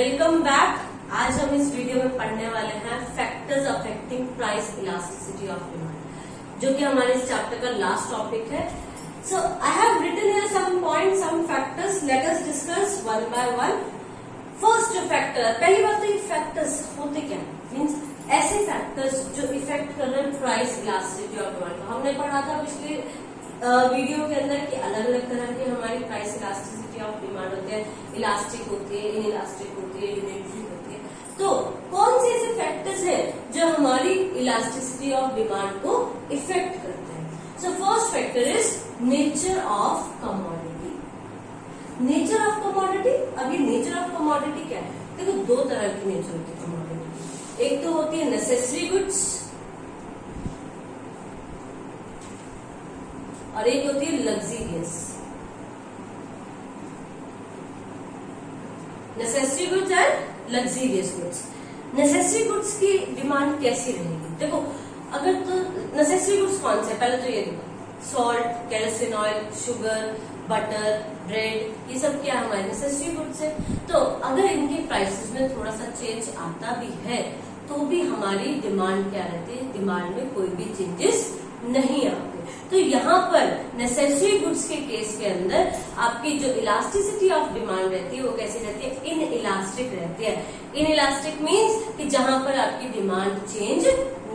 Welcome back. आज हम इस वीडियो में पढ़ने वाले हैं factors affecting price elasticity of demand, जो कि हमारे इस चैप्टर का लास्ट टॉपिक है। So I have written here some points, some factors. Let us discuss one by one. First factor, पहली बात तो ये फैक्टर्स होते क्या है, मीन्स ऐसे फैक्टर्स जो इफेक्ट कर रहे हैं प्राइस इलास्टिसिटी ऑफ डिमांड। हमने पढ़ा था पिछले वीडियो के अंदर कि अलग अलग तरह के हमारी प्राइस इलास्टिसिटी ऑफ डिमांड होते हैं, इलास्टिक होती है, इन इलास्टिक होती है, यूनिटरी होती है। तो कौन से ऐसे फैक्टर्स हैं जो हमारी इलास्टिसिटी ऑफ डिमांड को इफेक्ट करते हैं? So first factor is nature of commodity. Nature of commodity, अब ये नेचर ऑफ कमोडिटी क्या है? देखो, दो तरह की नेचर होती है कमोडिटी। एक तो होती है नेसेसरी गुड्स और एक होती है luxurious. Necessary goods and luxurious goods. Necessary goods की डिमांड कैसी रहेगी? देखो, अगर तो नेसेसरी गुड्स कौन से, पहले तो ये देखो, salt, kerosene oil, sugar, butter, bread, ये सब क्या हमारे नेसेसरी गुड्स है। तो अगर इनके प्राइसेस में थोड़ा सा चेंज आता भी है तो भी हमारी डिमांड क्या रहती है, डिमांड में कोई भी चेंजेस नहीं आते। तो यहाँ पर नेसेसरी गुड्स के केस के अंदर आपकी जो इलास्टिसिटी ऑफ डिमांड रहती है वो कैसी रहती है? इन इलास्टिक रहती है। इन इलास्टिक मीन्स कि जहां पर आपकी डिमांड चेंज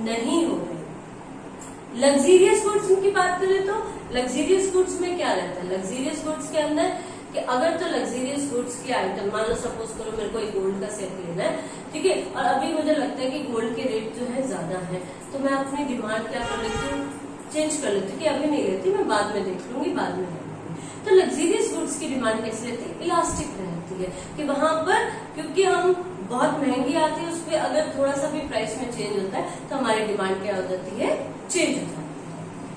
नहीं हो रही। लग्जीरियस गुड्स की बात करें तो लग्जीरियस गुड्स में क्या रहता है? लग्जीरियस गुड्स के अंदर कि अगर तो लग्जीरियस गुड्स की आइटम, मान लो सपोज करो मेरे को एक गोल्ड का सेट लेना है, ठीक है, और अभी मुझे लगता है कि गोल्ड के रेट जो है ज्यादा है, तो मैं अपनी डिमांड क्या कर लेती हूँ, चेंज कर लेती हूँ कि अभी नहीं लेती, मैं बाद में देख लूंगी, बाद में ले लूंगी। तो लग्जीरियस गुड्स की डिमांड कैसी रहती है? इलास्टिक रहती है कि वहां पर क्योंकि हम बहुत महंगी आती है, उस पर अगर थोड़ा सा भी प्राइस में चेंज होता है तो हमारी डिमांड क्या हो जाती है? चेंज हो जाती है।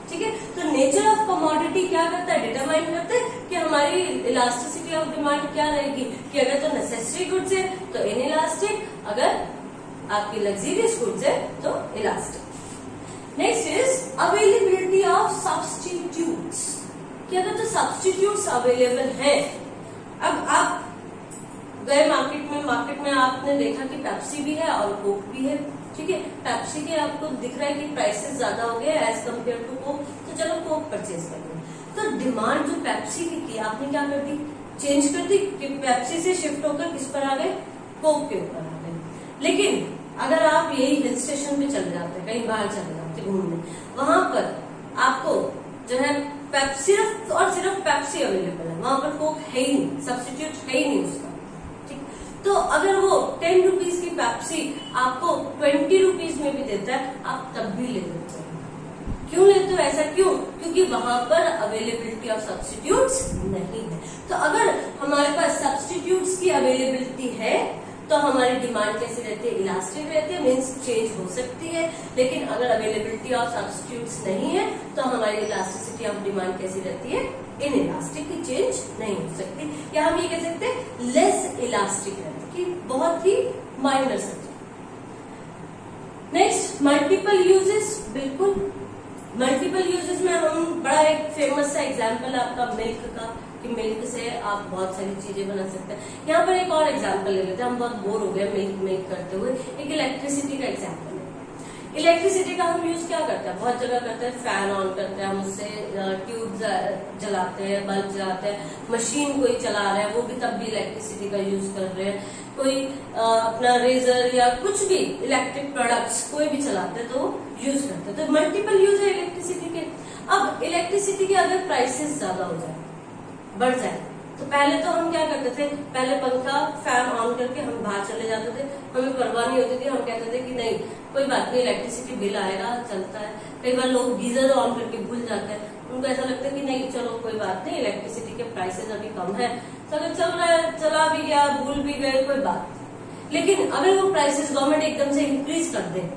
ठीक है, तो नेचर ऑफ कमोडिटी क्या करता है? डिटरमाइन करता है कि हमारी इलास्टिसिटी ऑफ डिमांड क्या रहेगी, कि अगर तो नेसेसरी गुड्स है तो इन इलास्टिक, अगर आपकी लग्जीरियस गुड्स है तो elastic. Next is availability of substitutes, कि अगर तो सब्स्टिट्यूट्स अवेलेबल है। अब आप गए मार्केट में आपने देखा कि पेप्सी भी है और कोक भी है, ठीक है। पेप्सी के आपको दिख रहा है कि प्राइसेस ज्यादा हो गए एज कम्पेयर टू कोक, तो चलो कोक परचेज कर लो। तो डिमांड जो पेप्सी की थी आपने क्या कर दी? चेंज कर दी कि पेप्सी से शिफ्ट होकर किस पर आ गए? कोक के ऊपर आ गए। लेकिन अगर आप यही हिल स्टेशन पे चले जाते, कहीं बाहर चले जाते घूमने, वहां पर आपको जो है सिर्फ और सिर्फ पेप्सी अवेलेबल है, वहां पर कोक है ही नहीं, सब्स्टिट्यूट है ही नहीं उसका। तो अगर वो 10 रुपीज की पेप्सी आपको 20 रुपीज में भी देता है, आप तब भी ले लेते हो। क्यों लेते हो? ऐसा क्यों? क्योंकि वहां पर अवेलेबिलिटी ऑफ सब्स्टिट्यूट्स नहीं है। तो अगर हमारे पास सब्स्टिट्यूट्स की अवेलेबिलिटी है तो हमारी डिमांड कैसी रहती है? इलास्टिक रहती है, मीन्स चेंज हो सकती है। लेकिन अगर अवेलेबिलिटी ऑफ सब्स्टिट्यूट्स नहीं है तो हमारी इलास्टिसिटी ऑफ डिमांड कैसी रहती है? इन इलास्टिक, की चेंज नहीं हो सकती, या हम ये कह सकते हैं लेस इलास्टिक रहती है, बहुत ही minor subject. Next, multiple uses. बिल्कुल, मल्टीपल यूजेस में हम बड़ा एक फेमस सा एग्जाम्पल है आपका मिल्क का, कि मिल्क से आप बहुत सारी चीजें बना सकते हैं। यहाँ पर एक और एग्जाम्पल ले लेते हैं, हम बहुत बोर हो गए मिल्क करते हुए। एक इलेक्ट्रिसिटी का एग्जाम्पल है। इलेक्ट्रिसिटी का हम यूज क्या करते हैं? बहुत जगह करते हैं, फैन ऑन करते हैं, हम उससे ट्यूब जलाते हैं, बल्ब जलाते हैं, मशीन कोई चला रहा है वो भी तब भी इलेक्ट्रिसिटी का यूज कर रहे हैं, कोई अपना रेजर या कुछ भी इलेक्ट्रिक प्रोडक्ट्स कोई भी चलाते हैं तो यूज करते हैं। तो मल्टीपल यूज है इलेक्ट्रिसिटी के। अब इलेक्ट्रिसिटी के अगर प्राइसेस ज्यादा हो जाए, बढ़ जाए, तो पहले तो हम क्या करते थे? पहले पंखा फैन ऑन करके हम बाहर चले जाते थे, हमें परवाह नहीं होती थी, हम कहते थे कि नहीं कोई बात नहीं, इलेक्ट्रिसिटी बिल आएगा, चलता है। कई बार लोग गीजर ऑन करके भूल जाते हैं, उनको ऐसा लगता है कि नहीं चलो कोई बात नहीं, इलेक्ट्रिसिटी के प्राइसेस अभी कम है, तो अगर चल रहा है, चला भी गया, भूल भी गए, कोई बात नहीं। लेकिन अगर वो प्राइसेस गवर्नमेंट एकदम से इंक्रीज कर दे,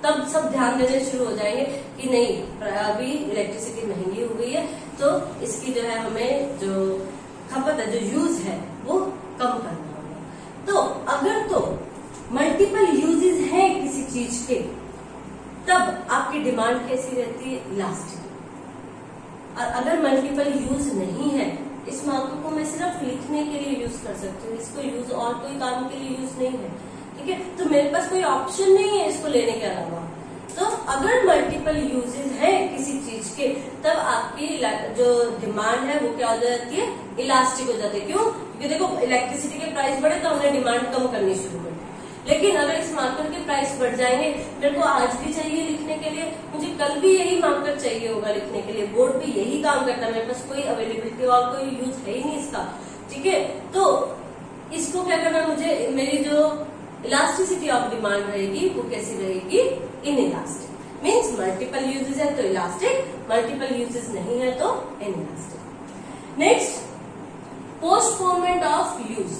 तब सब ध्यान देने शुरू हो जाएंगे कि नहीं अभी इलेक्ट्रिसिटी महंगी हो गई है, तो इसकी जो है हमें जो खपत है, जो यूज है, वो कम करना होगा। तो अगर तो मल्टीपल यूजेस है किसी चीज के, तब आपकी डिमांड कैसी रहती है? इलास्टिक। और अगर मल्टीपल यूज नहीं है इस मार्कर को मैं सिर्फ लिखने के लिए यूज कर सकती हूँ, इसको यूज और कोई काम के लिए यूज नहीं है, ठीक है। तो मेरे पास कोई ऑप्शन नहीं है इसको लेने के अलावा। तो अगर मल्टीपल यूजेस है किसी चीज के, तब आपकी जो डिमांड है वो क्या हो जाती है, इलास्टिक हो जाती है। क्यों? क्योंकि देखो इलेक्ट्रिसिटी के प्राइस बढ़े तो हमने डिमांड कम करनी शुरू कर दी, लेकिन अगर इस मार्कर के प्राइस बढ़ जाएंगे, मेरे को आज भी चाहिए लिखने के लिए, मुझे कल भी यही मार्कर चाहिए होगा लिखने के लिए, बोर्ड पे यही काम करता है, मेरे पास कोई अवेलेबिलिटी और कोई यूज है ही नहीं इसका, ठीक है। तो इसको क्या करना, मुझे मेरी जो इलास्टिसिटी ऑफ डिमांड रहेगी वो कैसी रहेगी, in elastic. Means multiple uses है तो इलास्टिक, मल्टीपल यूजेस नहीं है तो in elastic. Next, postponement of use.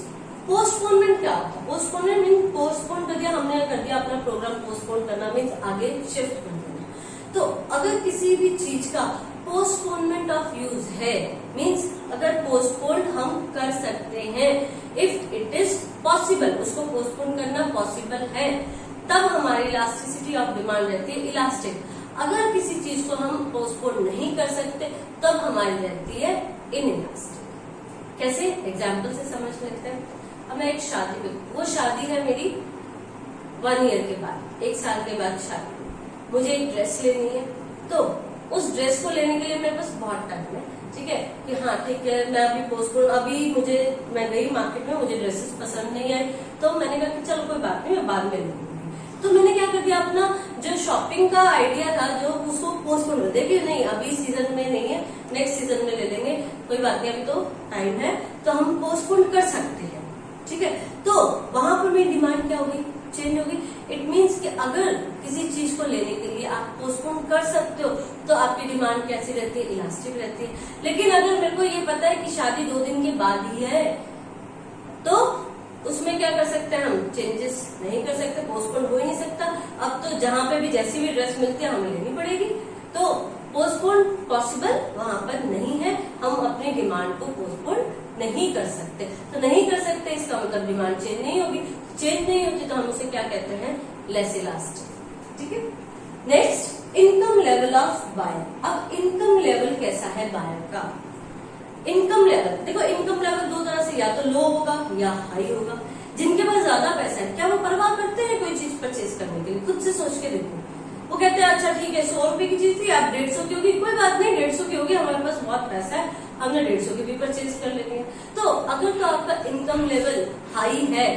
Postponement क्या होता है? पोस्टपोनमेंट मीन पोस्टपोन कर दिया हमने, कर दिया अपना प्रोग्राम पोस्टपोन करना मीन्स आगे शिफ्ट कर देना। तो अगर किसी भी चीज का पोस्टपोनमेंट ऑफ यूज है, मीन्स अगर पोस्टपोन हम कर सकते हैं, इफ इट इज पॉसिबल, उसको पोस्टपोन करना पॉसिबल है, तब हमारी इलास्टिसिटी ऑफ डिमांड रहती है इलास्टिक। अगर किसी चीज को हम पोस्टपोन नहीं कर सकते तब हमारी रहती है इन इलास्टिक। कैसे? एग्जाम्पल से समझ लेते हैं। अब मैं एक शादी में, वो शादी है मेरी 1 ईयर के बाद, 1 साल के बाद शादी, मुझे एक ड्रेस लेनी है, तो उस ड्रेस को लेने के लिए मेरे पास बहुत टाइम है, ठीक है, कि हाँ ठीक है मैं अभी पोस्टपोन, अभी मैं गई मार्केट में, मुझे ड्रेसेस पसंद नहीं आई, तो मैंने कहा कि चलो कोई बात नहीं मैं बाद में ले लूंगी। तो मैंने क्या कर दिया, अपना जो शॉपिंग का आइडिया था जो उसको पोस्टपोन कर दिया कि नहीं अभी सीजन में नहीं है, नेक्स्ट सीजन में ले लेंगे, कोई बात नहीं अभी तो टाइम है, तो हम पोस्टपोन कर सकते हैं, ठीक है। तो वहां पर मेरी डिमांड क्या होगी, चेंज होगी। इट मीन्स कि अगर किसी चीज को लेने के लिए आप पोस्टपोन कर सकते हो तो आपकी डिमांड कैसी रहती है, इलास्टिक रहती है। लेकिन अगर मेरे को ये पता है कि शादी 2 दिन के बाद ही है, तो उसमें क्या कर सकते हैं हम, चेंजेस नहीं कर सकते, पोस्टपोन हो ही नहीं सकता। अब तो जहां पे भी जैसी भी ड्रेस मिलती है हमें लेनी पड़ेगी, तो पोस्टपोन पॉसिबल वहां पर नहीं है, हम अपनी डिमांड को पोस्टपोन नहीं कर सकते। तो नहीं कर सकते इसका मतलब डिमांड चेंज नहीं होगी, चेंज नहीं होती तो हम उसे क्या कहते हैं, लेस इलास्टिक, ठीक है। Next, income level of buyer. अब इनकम लेवल कैसा है बायर का? इनकम लेवल, देखो इनकम लेवल 2 तरह से, या तो लो होगा या हाई होगा। जिनके पास ज्यादा पैसा है, क्या वो परवाह करते हैं कोई चीज परचेज करने के लिए? खुद से सोच के देखो, वो कहते हैं अच्छा ठीक है 100 रुपए की चीज थी आप 150 की होगी, कोई बात नहीं 150 की होगी, हमारे पास बहुत पैसा है, हमने 150 की भी परचेज कर लेंगे। तो अगर तो आपका इनकम लेवल हाई है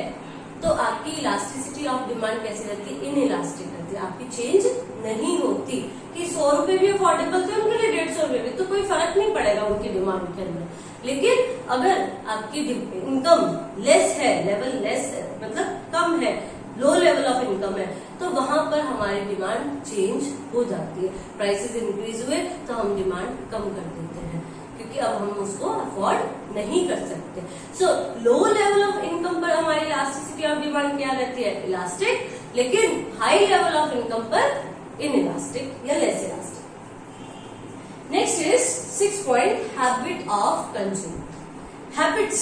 तो आपकी इलास्टिसिटी ऑफ डिमांड कैसी रहती है, इन इलास्टिक रहती है, आपकी चेंज नहीं होती। कि 100 रुपए भी अफोर्डेबल थे उनके लिए, 150 रुपए भी, तो कोई फर्क नहीं पड़ेगा उनकी डिमांड के अंदर। लेकिन अगर आपकी इनकम लेस है, लेवल लेस है, मतलब कम है, लो लेवल ऑफ इनकम है, तो वहां पर हमारी डिमांड चेंज हो जाती है। प्राइसेस इंक्रीज हुए तो हम डिमांड कम कर देते हैं, क्योंकि अब हम उसको अफोर्ड नहीं कर सकते। सो लो लेवल ऑफ इनकम पर हमारी इलास्टिसिटी ऑफ डिमांड क्या रहती है, इलास्टिक, लेकिन हाई लेवल ऑफ इनकम पर इन इलास्टिक या less elastic. Next is 6 point, habit of consumer. Habits,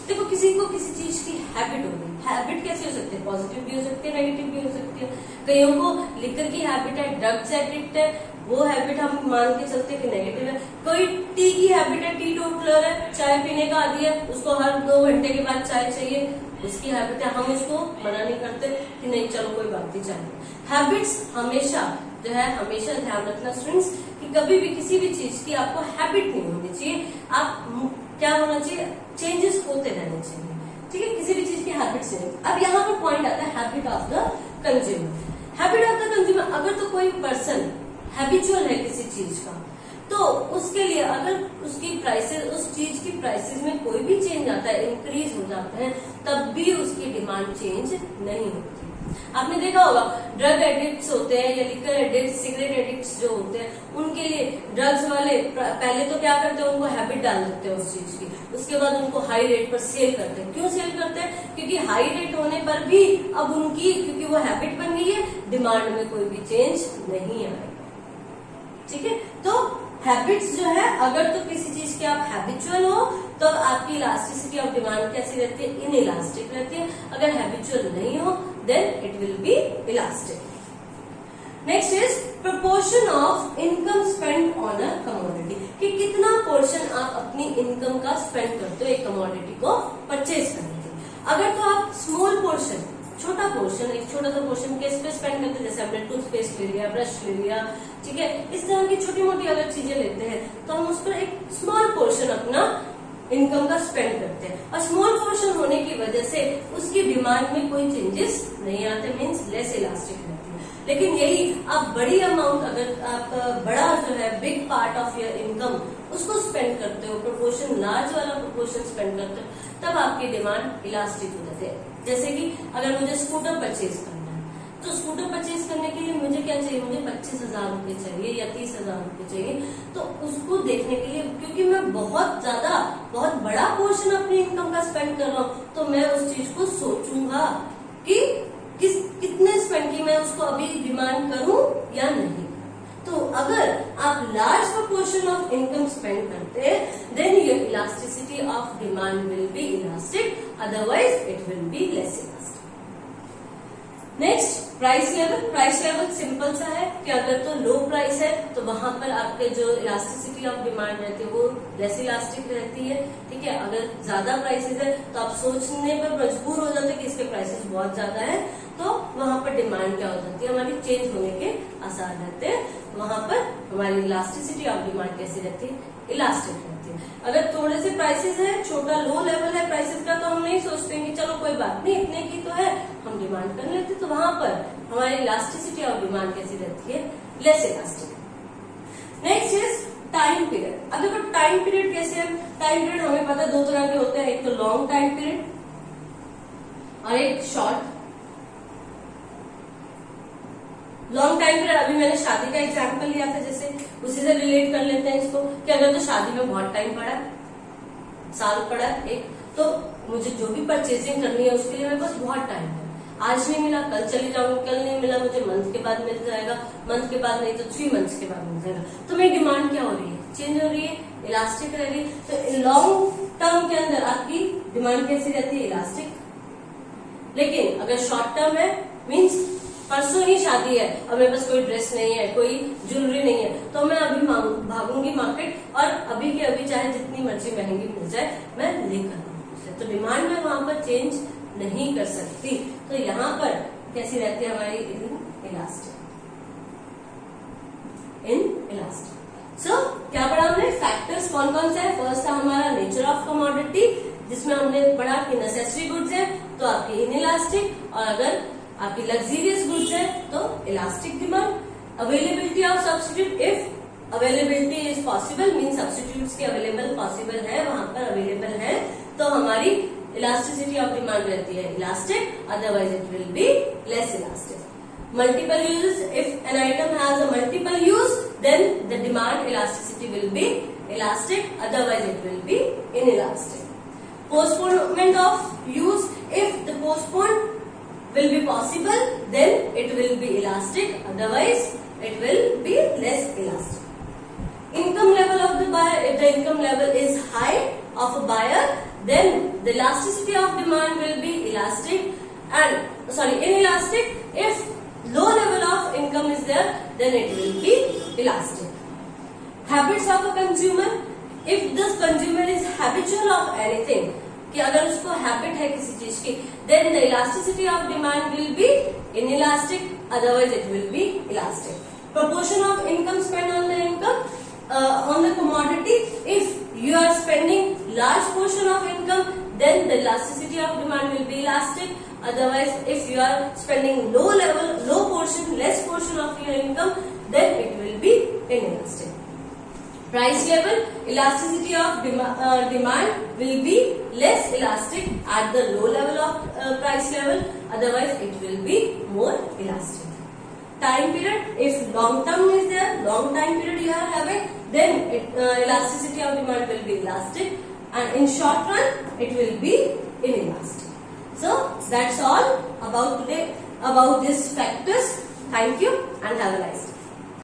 देखो किसी को किसी चीज की हैबिट होगी, हैबिट कैसे हो सकती है, पॉजिटिव भी हो सकती है, नेगेटिव भी हो सकती है। कईयों को लिकर की हैबिट है, ड्रग्स एडिक्ट है, वो हैबिट हम मान के चलते हैं कि नेगेटिव है। कोई टी की हैबिट है, टी टोटलर है, चाय पीने का आदी है, उसको हर 2 घंटे के बाद चाय चाहिए, उसकी हैबिट है, हम उसको मना नहीं करते कि नहीं चलो कोई बात नहीं चाहिए। हैबिट्स हमेशा जो है, हमेशा ध्यान रखना स्टूडेंट्स कि कभी भी किसी भी चीज की आपको हैबिट नहीं होनी चाहिए, आप क्या होना चाहिए, चेंजेस होते रहने चाहिए, ठीक है, किसी भी चीज की हैबिट से। अब यहाँ पर पॉइंट आता है habit of the consumer. Habit of the consumer, अगर तो कोई पर्सन हैबिचुअल है किसी चीज का, तो उसके लिए अगर उसकी प्राइसेस, उस चीज की प्राइसेस में कोई भी चेंज आता है, इंक्रीज हो जाते हैं, तब भी उसकी डिमांड चेंज नहीं होती। आपने देखा होगा ड्रग एडिक्ट्स होते हैं या लिकर एडिक्ट्स, सिगरेट एडिक्ट्स जो होते हैं, उनके लिए ड्रग्स वाले पहले तो क्या करते हैं, उनको हैबिट डाल देते हैं उस चीज की, उसके बाद उनको हाई रेट पर सेल करते हैं। क्यों सेल करते हैं? क्योंकि हाई रेट होने पर भी अब उनकी, क्योंकि वो हैबिट बन गई है, डिमांड में कोई भी चेंज नहीं आएगा, ठीक है। तो हैबिट्स जो है, अगर तो किसी चीज के आप हैबिचुअल हो तो आपकी इलास्टिसिटी ऑफ डिमांड कैसी रहती है, इन इलास्टिक रहती है। अगर हैबिचुअल नहीं हो then it will be elastic. Next is proportion of income spend on a commodity, कि कितना पोर्शन आप अपनी इनकम का स्पेंड करते हो एक कमोडिटी को परचेज करने के लिए। अगर तो आप स्मॉल पोर्शन, छोटा पोर्शन, एक छोटा सा पोर्शन किस पे स्पेंड करते हैं, जैसे हमने टूथपेस्ट ले लिया, ब्रश ले लिया, ठीक है, इस तरह की छोटी मोटी अगर चीजें लेते हैं तो हम उस पर एक स्मॉल पोर्शन अपना इनकम का स्पेंड करते हैं, और स्मॉल पोर्शन होने की वजह से उसकी डिमांड में कोई चेंजेस नहीं आते, मीन्स लेस इलास्टिक रहती है। लेकिन यही आप बड़ी अमाउंट, अगर आप बड़ा जो है big part of your income उसको स्पेंड करते हो, प्रोपोर्शन लार्ज वाला प्रोपोर्शन स्पेंड करते हो, तब आपकी डिमांड इलास्टिक हो जाती है। जैसे कि अगर मुझे स्कूटर परचेज करना है, तो स्कूटर परचेज करने के लिए मुझे क्या चाहिए, मुझे 25,000 रुपए चाहिए या 30,000 रुपए चाहिए। तो उसको देखने के लिए, क्योंकि मैं बहुत बड़ा पोर्शन अपनी इनकम का स्पेंड कर रहा हूँ, तो मैं उस चीज को सोचूंगा कि कितने स्पेंड की, मैं उसको अभी डिमांड करूं या नहीं। तो अगर आप large proportion of income spend करते हैं, then your elasticity of demand will be elastic, otherwise it will be less elastic. Next, price level. Price level simple सा है कि अगर तो लो प्राइस है तो वहां पर आपके जो इलास्टिसिटी ऑफ डिमांड रहती है वो लेस इलास्टिक रहती है, ठीक है। अगर ज्यादा प्राइसेस है तो आप सोचने पर मजबूर हो जाते हैं कि इसके प्राइसेस बहुत ज्यादा है, तो वहां पर डिमांड क्या हो जाती है, हमारी चेंज होने के आसार रहते हैं। वहां पर हमारी इलास्टिसिटी ऑफ डिमांड कैसी रहती है, इलास्टिक रहती है। अगर थोड़े से प्राइसेस है, छोटा लो लेवल है प्राइसेस का, तो हम नहीं सोचते कि चलो कोई बात नहीं, इतने की तो है, हम डिमांड कर लेते, तो वहां पर हमारी इलास्टिसिटी ऑफ डिमांड कैसी रहती है, less elastic. Next is time period. अब देखो टाइम पीरियड कैसे है, टाइम पीरियड हमें पता है दो तरह के होते हैं, एक तो लॉन्ग टाइम पीरियड और एक शॉर्ट। लॉन्ग टाइम पीरियड, अभी मैंने शादी का एग्जांपल लिया था, जैसे उसी से रिलेट कर लेते हैं इसको, कि अगर तो शादी में बहुत टाइम पड़ा, साल पड़ा एक, तो मुझे जो भी परचेजिंग करनी है उसके लिए मेरे पास बहुत टाइम है। आज नहीं मिला कल चली जाऊंगी, कल नहीं मिला मुझे मंथ के बाद मिल जाएगा, मंथ के बाद नहीं तो 3 मंथ्स के बाद मिल जाएगा। तो मेरी डिमांड क्या हो रही है, चेंज हो रही है, इलास्टिक रह रही है। तो लॉन्ग टर्म के अंदर आपकी डिमांड कैसी रहती है, इलास्टिक। लेकिन अगर शॉर्ट टर्म है, मीन्स परसों ही शादी है और मेरे पास कोई ड्रेस नहीं है, कोई ज्वेलरी नहीं है, तो मैं अभी भागूंगी मार्केट और अभी के अभी चाहे जितनी मर्जी महंगी मिल जाए मैं लेकर आऊंगी। तो डिमांड में वहां पर चेंज नहीं कर सकती। तो यहाँ पर कैसी रहती है हमारी, इलास्टिक, इन इलास्टिक। सो क्या पढ़ा हमने, फैक्टर्स कौन कौन से है। फर्स्ट था हमारा नेचर ऑफ कमोडिटी, जिसमें हमने पढ़ा कि नेसेसरी गुड्स है तो आपकी इन इलास्टिक, और अगर आपकी लग्जरियस गुड्स है तो elastic demand. Availability of substitute, if availability is possible, mean substitutes के अवेलेबल पॉसिबल है, वहां पर अवेलेबल है, तो हमारी इलास्टिसिटी ऑफ डिमांड रहती है elastic, otherwise it will be less elastic. Multiple uses, if an item has a multiple use then the demand elasticity will be elastic, otherwise it will be inelastic. Postponement of use, if the postpone will be possible, then it will be elastic, otherwise it will be less elastic. Income level of the buyer, if the income level is high of a buyer, then the elasticity of demand will be elastic and inelastic. If low level of income is there, then it will be elastic. Habits of a consumer, if this consumer is habitual of anything, कि अगर उसको habit है किसी चीज की, then the elasticity of demand will be inelastic, otherwise it will be elastic. Proportion of income spent on the income on the commodity. If you are spending large portion of income, then the elasticity of demand will be elastic. Otherwise, if you are spending low portion, less portion of your income, then it will be inelastic. Price level, elasticity of demand will be less elastic at the low level of price level. Otherwise, it will be more elastic. Time period, if long term is there, long time period you are having, then elasticity of demand will be elastic, and in short run it will be inelastic. So that's all about today about these factors. Thank you and have a nice day.